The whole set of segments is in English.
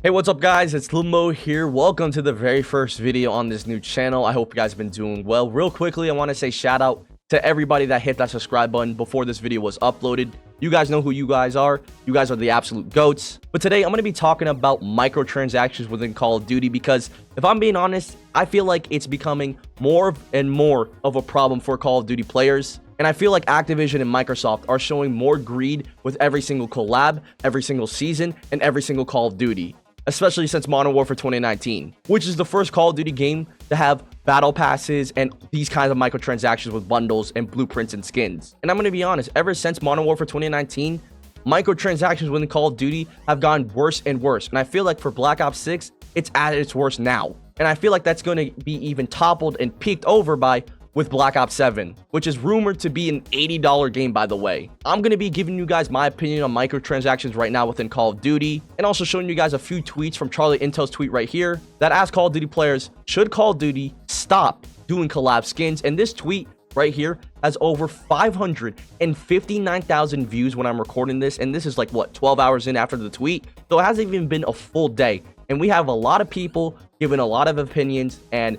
Hey, what's up guys? It's Limo here. Welcome to the very first video on this new channel. I hope you guys have been doing well. Real quickly, I want to say shout out to everybody that hit that subscribe button before this video was uploaded. You guys know who you guys are. You guys are the absolute goats. But today I'm going to be talking about microtransactions within Call of Duty because if I'm being honest, I feel like it's becoming more and more of a problem for Call of Duty players. And I feel like Activision and Microsoft are showing more greed with every single collab, every single season, and every single Call of Duty. Especially since Modern Warfare 2019, which is the first Call of Duty game to have battle passes and these kinds of microtransactions with bundles and blueprints and skins. And I'm going to be honest, ever since Modern Warfare 2019, microtransactions within Call of Duty have gotten worse and worse. And I feel like for Black Ops 6, it's at its worst now. And I feel like that's going to be even toppled and peaked over by with Black Ops 7, which is rumored to be an $80 game, by the way. I'm going to be giving you guys my opinion on microtransactions right now within Call of Duty, and also showing you guys a few tweets from Charlie Intel's tweet right here that asks Call of Duty players, should Call of Duty stop doing collab skins? And this tweet right here has over 559,000 views when I'm recording this, and this is like, what, 12 hours in after the tweet? So it hasn't even been a full day, and we have a lot of people giving a lot of opinions, and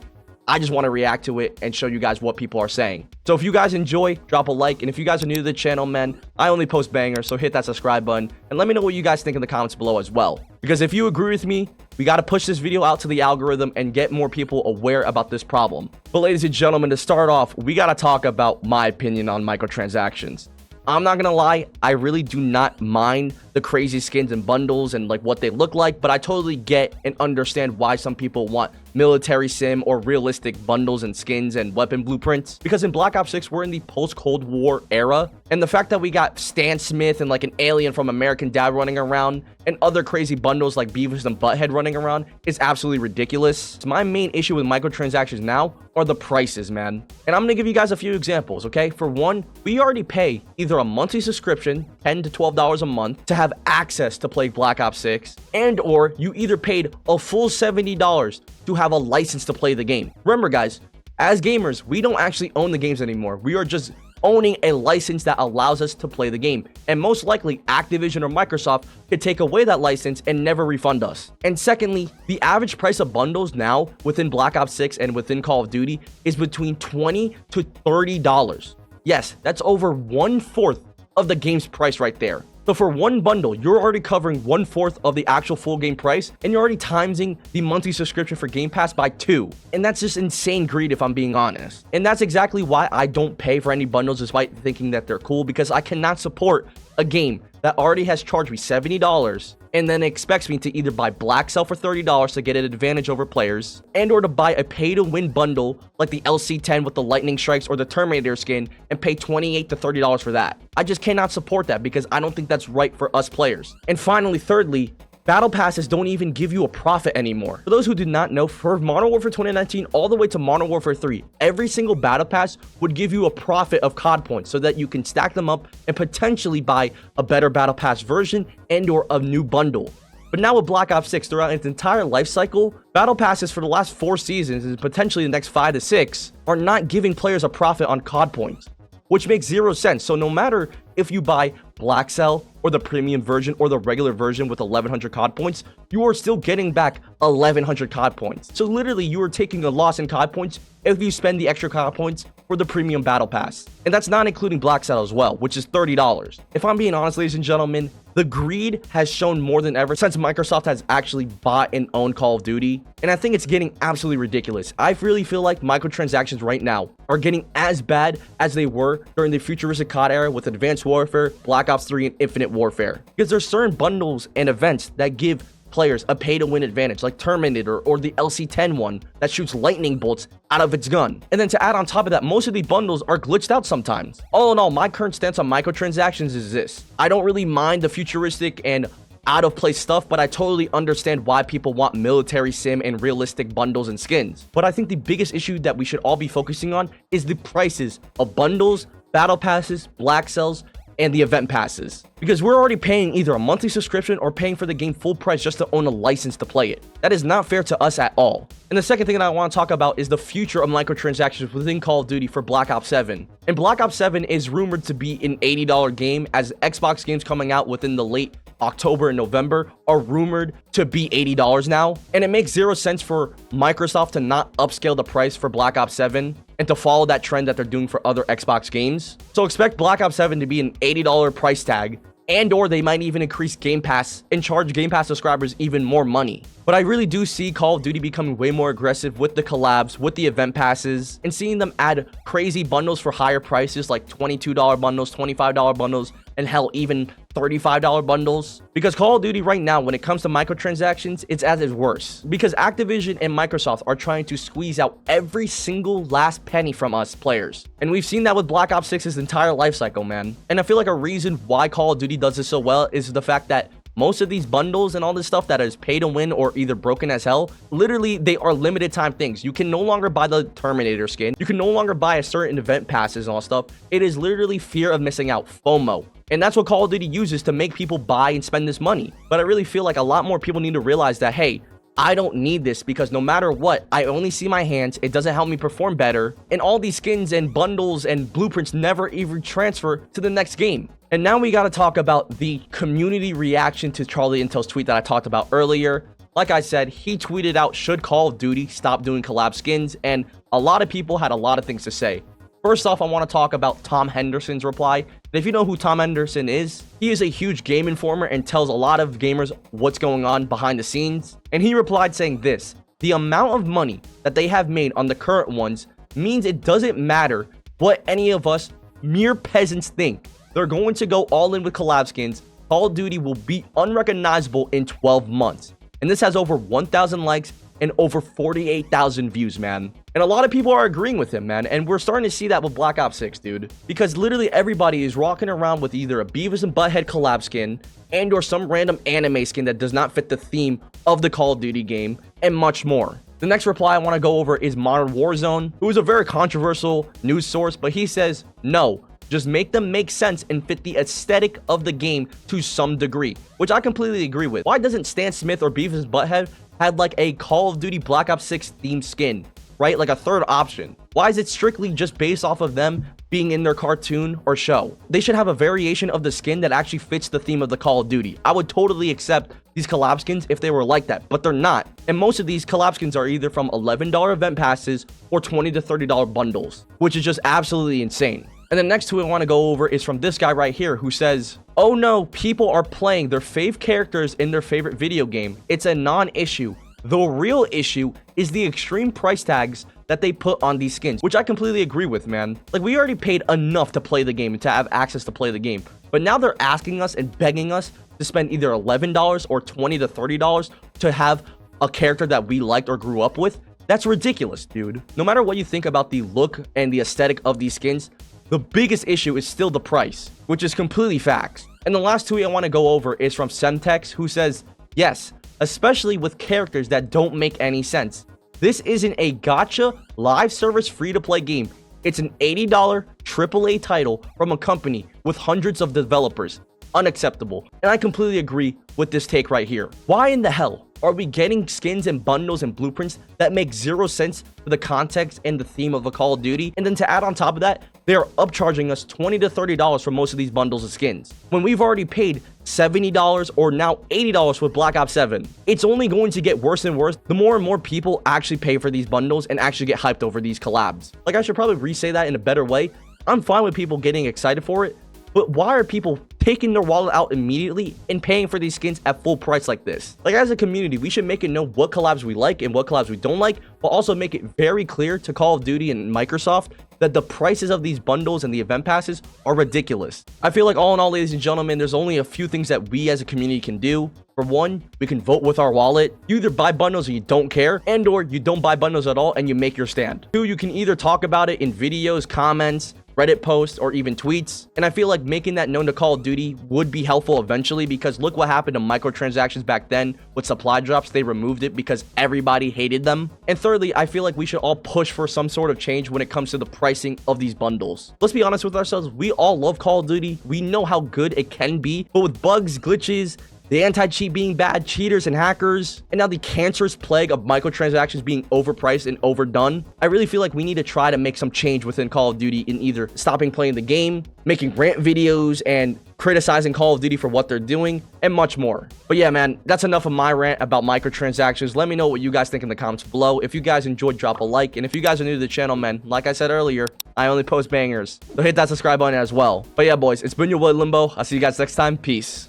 I just want to react to it and show you guys what people are saying. So if you guys enjoy, drop a like. And if you guys are new to the channel, man, I only post bangers, so hit that subscribe button. And let me know what you guys think in the comments below as well. Because if you agree with me, we got to push this video out to the algorithm and get more people aware about this problem. But ladies and gentlemen, to start off, we got to talk about my opinion on microtransactions. I'm not gonna lie, I really do not mind the crazy skins and bundles and like what they look like, but I totally get and understand why some people want military sim or realistic bundles and skins and weapon blueprints. Because in Black Ops 6, we're in the post-Cold War era, and the fact that we got Stan Smith and like an alien from American Dad running around and other crazy bundles like Beavis and Butthead running around is absolutely ridiculous. So my main issue with microtransactions now are the prices, man. And I'm gonna give you guys a few examples, okay? For one, we already pay either a monthly subscription, $10 to $12 a month, to have access to play Black Ops 6, and or you either paid a full $70 to have a license to play the game. Remember guys, as gamers, we don't actually own the games anymore. We are just owning a license that allows us to play the game, and most likely Activision or Microsoft could take away that license and never refund us. And secondly, the average price of bundles now within Black Ops 6 and within Call of Duty is between $20 to $30. Yes, that's over 1/4 of the game's price right there. So for one bundle, you're already covering 1/4 of the actual full game price, and you're already timesing the monthly subscription for Game Pass by 2. And that's just insane greed if I'm being honest. And that's exactly why I don't pay for any bundles despite thinking that they're cool, because I cannot support a game that already has charged me $70 and then expects me to either buy Black Cell for $30 to get an advantage over players, and or to buy a pay-to-win bundle like the LC-10 with the lightning strikes or the Terminator skin and pay $28 to $30 for that. I just cannot support that because I don't think that's right for us players. And finally, thirdly, battle passes don't even give you a profit anymore. For those who did not know, for Modern Warfare 2019 all the way to Modern Warfare 3, every single battle pass would give you a profit of COD points so that you can stack them up and potentially buy a better battle pass version and or a new bundle. But now with Black Ops 6, throughout its entire life cycle, battle passes for the last 4 seasons and potentially the next 5 to 6 are not giving players a profit on COD points, which makes zero sense. So no matter if you buy Black Cell or the premium version or the regular version with 1100 COD points, you are still getting back 1100 COD points. So literally you are taking a loss in COD points if you spend the extra COD points for the premium battle pass. And that's not including Black Cell as well, which is $30. If I'm being honest, ladies and gentlemen, the greed has shown more than ever since Microsoft has actually bought and owned Call of Duty. And I think it's getting absolutely ridiculous. I really feel like microtransactions right now are getting as bad as they were during the futuristic COD era with Advanced Warfare, Black Ops 3, and Infinite Warfare. Because there's certain bundles and events that give players a pay-to-win advantage, like Terminator or the LC-10 one that shoots lightning bolts out of its gun. And then to add on top of that, most of the bundles are glitched out sometimes. All in all, my current stance on microtransactions is this: I don't really mind the futuristic and out of place stuff, but I totally understand why people want military sim and realistic bundles and skins. But I think the biggest issue that we should all be focusing on is the prices of bundles, battle passes, Black Cells, and the event passes, because we're already paying either a monthly subscription or paying for the game full price just to own a license to play it. That is not fair to us at all. And the second thing that I want to talk about is the future of microtransactions within Call of Duty for Black Ops 7. And Black Ops 7 is rumored to be an $80 game, as Xbox games coming out within the late October and November are rumored to be $80 now. And it makes zero sense for Microsoft to not upscale the price for Black Ops 7 and to follow that trend that they're doing for other Xbox games. So expect Black Ops 7 to be an $80 price tag, and or they might even increase Game Pass and charge Game Pass subscribers even more money. But I really do see Call of Duty becoming way more aggressive with the collabs, with the event passes, and seeing them add crazy bundles for higher prices like $22 bundles, $25 bundles, and hell, even $35 bundles. Because Call of Duty right now, when it comes to microtransactions, it's at its worst. Because Activision and Microsoft are trying to squeeze out every single last penny from us players. And we've seen that with Black Ops 6's entire life cycle, man. And I feel like a reason why Call of Duty does this so well is the fact that most of these bundles and all this stuff that is pay to win or either broken as hell, literally they are limited time things. You can no longer buy the Terminator skin. You can no longer buy a certain event passes and all stuff. It is literally fear of missing out, FOMO. And that's what Call of Duty uses to make people buy and spend this money. But I really feel like a lot more people need to realize that, hey, I don't need this because no matter what, I only see my hands. It doesn't help me perform better. And all these skins and bundles and blueprints never even transfer to the next game. And now we got to talk about the community reaction to Charlie Intel's tweet that I talked about earlier. Like I said, he tweeted out, should Call of Duty stop doing collab skins? And a lot of people had a lot of things to say. First off, I want to talk about Tom Henderson's reply. And if you know who Tom Henderson is, he is a huge game informer and tells a lot of gamers what's going on behind the scenes. And he replied saying this: the amount of money that they have made on the current ones means it doesn't matter what any of us mere peasants think. They're going to go all in with collab skins. Call of Duty will be unrecognizable in 12 months. And this has over 1,000 likes and over 48,000 views, man. And a lot of people are agreeing with him, man. And we're starting to see that with Black Ops 6, dude. Because literally everybody is rocking around with either a Beavis and Butthead collab skin and or some random anime skin that does not fit the theme of the Call of Duty game, and much more. The next reply I want to go over is Modern Warzone, who is a very controversial news source, but he says, no, just make them make sense and fit the aesthetic of the game to some degree, which I completely agree with. Why doesn't Stan Smith or Beavis and Butthead had like a Call of Duty Black Ops 6 themed skin, right? Like a third option. Why is it strictly just based off of them being in their cartoon or show? They should have a variation of the skin that actually fits the theme of the Call of Duty. I would totally accept these collab skins if they were like that, but they're not. And most of these collab skins are either from $11 event passes or $20 to $30 bundles, which is just absolutely insane. And the next tweet I want to go over is from this guy right here who says, oh no, people are playing their fave characters in their favorite video game. It's a non-issue. The real issue is the extreme price tags that they put on these skins, which I completely agree with, man. Like, we already paid enough to play the game and to have access to play the game. But now they're asking us and begging us to spend either $11 or $20 to $30 to have a character that we liked or grew up with. That's ridiculous, dude. No matter what you think about the look and the aesthetic of these skins, the biggest issue is still the price, which is completely facts. And the last tweet I want to go over is from Semtex, who says, yes, especially with characters that don't make any sense. This isn't a gacha live service free-to-play game. It's an $80 AAA title from a company with hundreds of developers. Unacceptable. And I completely agree with this take right here. Why in the hell are we getting skins and bundles and blueprints that make zero sense for the context and the theme of a Call of Duty? And then to add on top of that, they are upcharging us $20 to $30 for most of these bundles of skins, when we've already paid $70 or now $80 with Black Ops 7. It's only going to get worse and worse the more and more people actually pay for these bundles and actually get hyped over these collabs. Like, I should probably re-say that in a better way. I'm fine with people getting excited for it, but why are people taking their wallet out immediately and paying for these skins at full price like this? Like, as a community, we should make it know what collabs we like and what collabs we don't like, but also make it very clear to Call of Duty and Microsoft that the prices of these bundles and the event passes are ridiculous. I feel like all in all, ladies and gentlemen, there's only a few things that we as a community can do. For one, we can vote with our wallet. You either buy bundles and you don't care, and or you don't buy bundles at all and you make your stand. Two, you can either talk about it in videos, comments, Reddit posts, or even tweets. And I feel like making that known to Call of Duty would be helpful eventually, because look what happened to microtransactions back then with supply drops. They removed it because everybody hated them. And thirdly, I feel like we should all push for some sort of change when it comes to the pricing of these bundles. Let's be honest with ourselves. We all love Call of Duty. We know how good it can be, but with bugs, glitches, the anti-cheat being bad, cheaters and hackers, and now the cancerous plague of microtransactions being overpriced and overdone, I really feel like we need to try to make some change within Call of Duty in either stopping playing the game, making rant videos, and criticizing Call of Duty for what they're doing, and much more. But yeah, man, that's enough of my rant about microtransactions. Let me know what you guys think in the comments below. If you guys enjoyed, drop a like, and if you guys are new to the channel, man, like I said earlier, I only post bangers, so hit that subscribe button as well. But yeah, boys, it's been your boy Limbo. I'll see you guys next time. Peace.